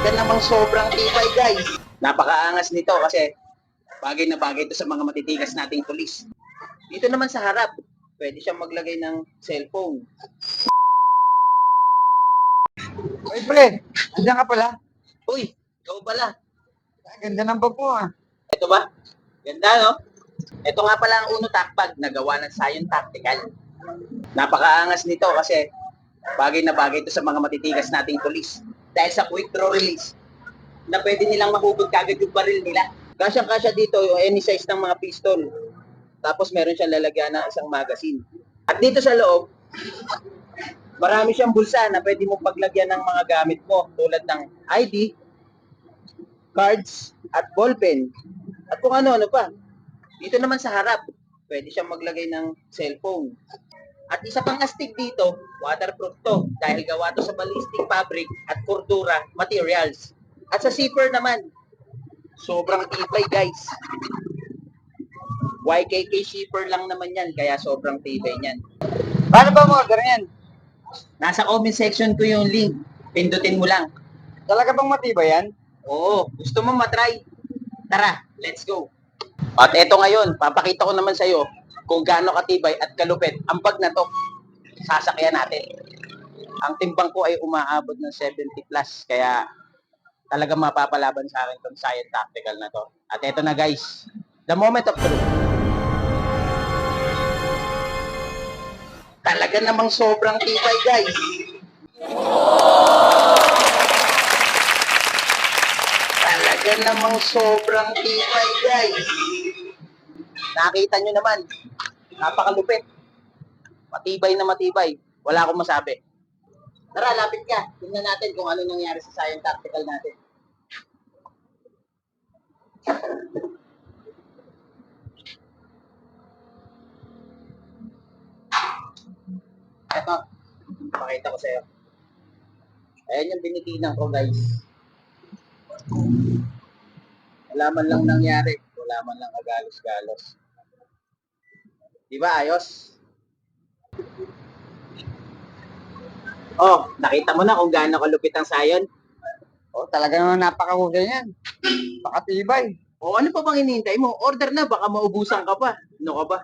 Talaga namang sobrang tibay, guys. Napakaangas nito kasi bagay na bagay ito sa mga matitigas nating pulis. Dito naman sa harap, pwede siyang maglagay ng cellphone. Uy, pre, andiyan ka pala. Uy, ikaw pala. Ang ganda ng bag mo ah. Ito ba? Ganda, no? Ito nga pala ang Uno Takbag na gawa ng Scion Tactical. Napakaangas nito kasi bagay na bagay ito sa mga matitigas nating pulis. Dahil sa quick draw release, na pwede nilang mahubog kagad yung baril nila. Kasyang-kasya dito yung any size ng mga pistol. Tapos meron siyang lalagyan ng isang magazine. At dito sa loob, marami siyang bulsa na pwede mong paglagyan ng mga gamit mo tulad ng ID, cards, at ballpen. At kung ano-ano pa. Dito naman sa harap, pwede siyang maglagay ng cellphone. At isa pang astig dito, waterproof to dahil gawa to sa ballistic fabric at cordura materials. At sa zipper naman, sobrang tibay guys. YKK zipper lang naman yan, kaya sobrang tibay niyan. Paano ba mo order yan? Nasa comment section ko yung link. Pindutin mo lang. Talaga bang matibay yan? Oo, gusto mo matry? Tara, let's go. At eto ngayon, papakita ko naman sa'yo kung gaano katibay at kalupit ang bag na to. Sasakyan natin. Ang timbang ko ay umaabot ng 70 plus, kaya talagang mapapalaban sa akin tong Scion Tactical na to. At eto na guys, the moment of truth. Talaga namang sobrang tibay guys. Talaga namang sobrang tibay guys. Nakita nyo naman, napakalupit. Matibay na matibay. Wala akong masabi. Tara, lapit ka. Tingnan natin kung ano nangyari sa Scion Tactical natin. Ito, pakita ko sa'yo. Ayan yung binitinan ko guys. Wala man lang nangyari. Wala man lang kagalos-galos. Di ba ayos? Oh, nakita mo na kung gaano kalupit ang Scion? Oh, talaga naman napakahusay yan. Pakatibay. O ano pa bang hinihintay mo? Order na, baka maubusan ka pa. Ano ka ba?